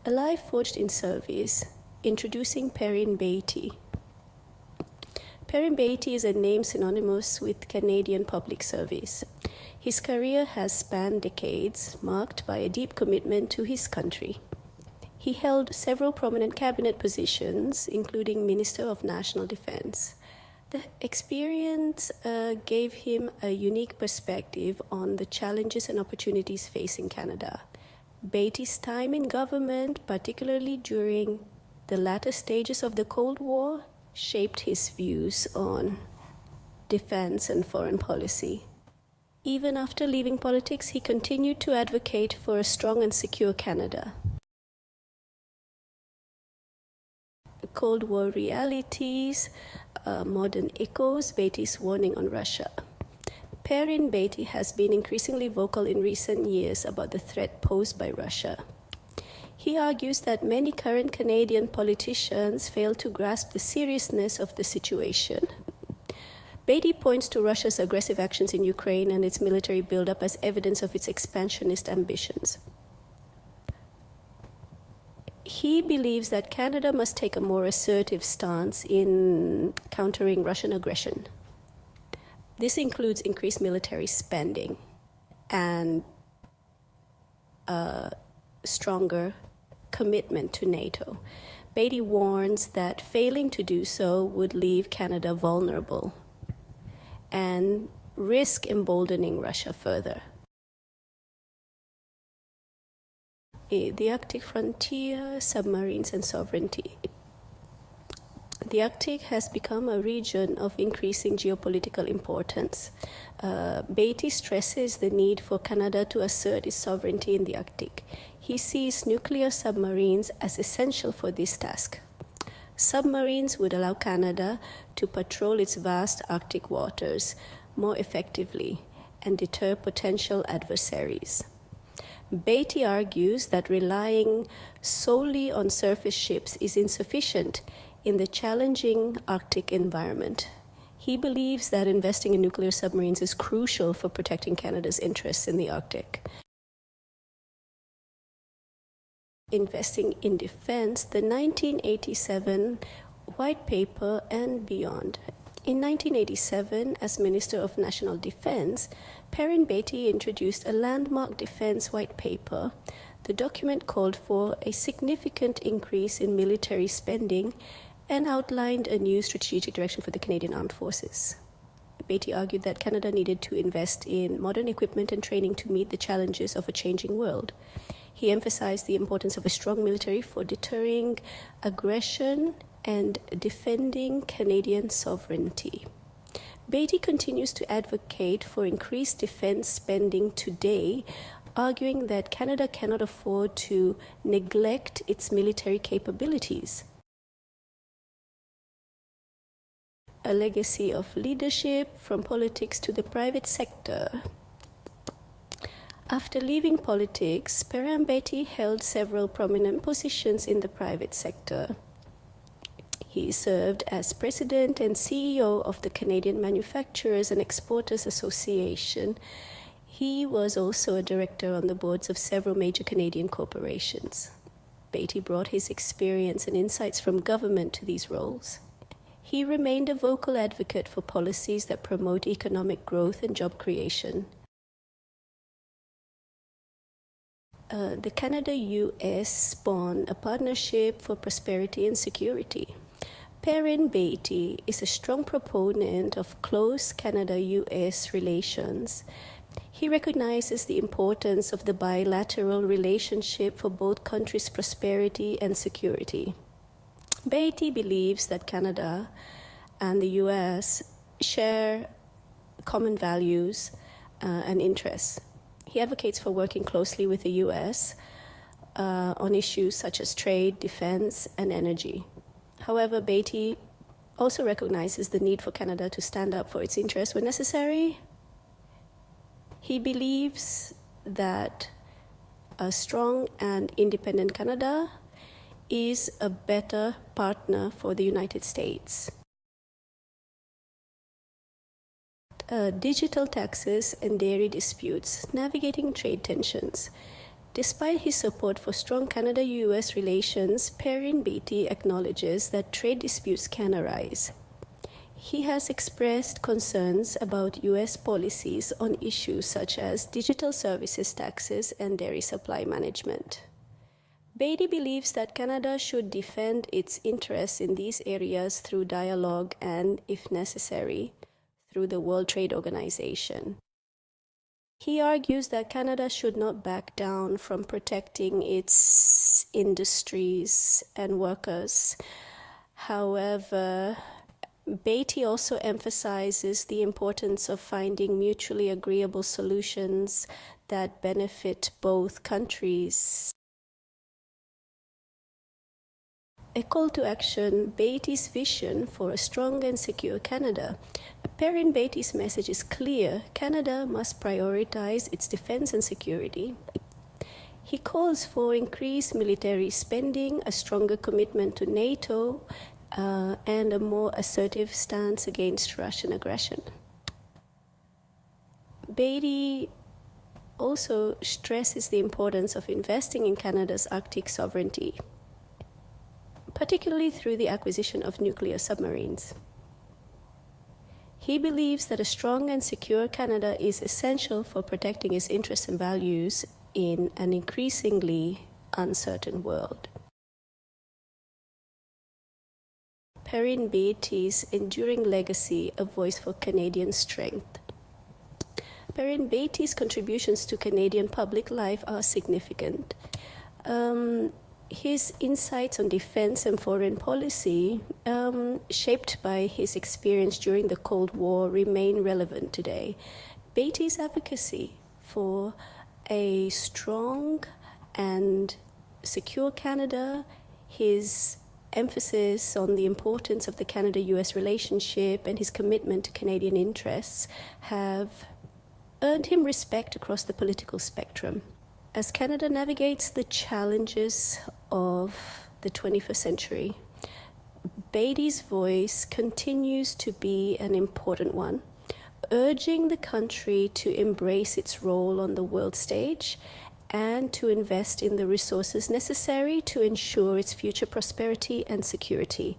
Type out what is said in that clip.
A Life Forged in Service, introducing Perrin Beatty. Perrin Beatty is a name synonymous with Canadian public service. His career has spanned decades, marked by a deep commitment to his country. He held several prominent cabinet positions, including Minister of National Defense. The experience gave him a unique perspective on the challenges and opportunities facing Canada. Beatty's time in government, particularly during the latter stages of the Cold War, shaped his views on defense and foreign policy. Even after leaving politics, he continued to advocate for a strong and secure Canada. Cold War realities, modern echoes, Beatty's warning on Russia. Perrin Beatty has been increasingly vocal in recent years about the threat posed by Russia. He argues that many current Canadian politicians fail to grasp the seriousness of the situation. Beatty points to Russia's aggressive actions in Ukraine and its military buildup as evidence of its expansionist ambitions. He believes that Canada must take a more assertive stance in countering Russian aggression. This includes increased military spending and a stronger commitment to NATO. Beatty warns that failing to do so would leave Canada vulnerable and risk emboldening Russia further. The Arctic frontier, submarines, and sovereignty. The Arctic has become a region of increasing geopolitical importance. Beatty stresses the need for Canada to assert its sovereignty in the Arctic. He sees nuclear submarines as essential for this task. Submarines would allow Canada to patrol its vast Arctic waters more effectively and deter potential adversaries. Beatty argues that relying solely on surface ships is insufficient in the challenging Arctic environment. He believes that investing in nuclear submarines is crucial for protecting Canada's interests in the Arctic. Investing in defense, the 1987 White Paper and beyond. In 1987, as Minister of National Defense, Perrin Beatty introduced a landmark defense white paper. The document called for a significant increase in military spending and outlined a new strategic direction for the Canadian Armed Forces. Beatty argued that Canada needed to invest in modern equipment and training to meet the challenges of a changing world. He emphasized the importance of a strong military for deterring aggression and defending Canadian sovereignty. Beatty continues to advocate for increased defense spending today, arguing that Canada cannot afford to neglect its military capabilities. A legacy of leadership from politics to the private sector. After leaving politics, Perrin Beatty held several prominent positions in the private sector. He served as president and CEO of the Canadian Manufacturers and Exporters Association. He was also a director on the boards of several major Canadian corporations. Beatty brought his experience and insights from government to these roles. He remained a vocal advocate for policies that promote economic growth and job creation. The Canada-U.S. spawned a partnership for prosperity and security. Perrin Beatty is a strong proponent of close Canada-U.S. relations. He recognizes the importance of the bilateral relationship for both countries' prosperity and security. Beatty believes that Canada and the U.S. share common values and interests. He advocates for working closely with the U.S. On issues such as trade, defense, and energy. However, Beatty also recognizes the need for Canada to stand up for its interests when necessary. He believes that a strong and independent Canada is a better partner for the United States. Digital taxes and dairy disputes, navigating trade tensions. Despite his support for strong Canada-U.S. relations, Perrin Beatty acknowledges that trade disputes can arise. He has expressed concerns about U.S. policies on issues such as digital services taxes and dairy supply management. Beatty believes that Canada should defend its interests in these areas through dialogue and, if necessary, through the World Trade Organization. He argues that Canada should not back down from protecting its industries and workers. However, Beatty also emphasizes the importance of finding mutually agreeable solutions that benefit both countries. A call to action, Beatty's vision for a strong and secure Canada. Perrin Beatty's message is clear: Canada must prioritize its defense and security. He calls for increased military spending, a stronger commitment to NATO, and a more assertive stance against Russian aggression. Beatty also stresses the importance of investing in Canada's Arctic sovereignty, particularly through the acquisition of nuclear submarines. He believes that a strong and secure Canada is essential for protecting its interests and values in an increasingly uncertain world. Perrin Beatty's enduring legacy, a voice for Canadian strength. Perrin Beatty's contributions to Canadian public life are significant. His insights on defense and foreign policy, shaped by his experience during the Cold War, remain relevant today. Beatty's advocacy for a strong and secure Canada, his emphasis on the importance of the Canada-U.S. relationship, and his commitment to Canadian interests have earned him respect across the political spectrum. As Canada navigates the challenges of the 21st century, Beatty's voice continues to be an important one, urging the country to embrace its role on the world stage and to invest in the resources necessary to ensure its future prosperity and security.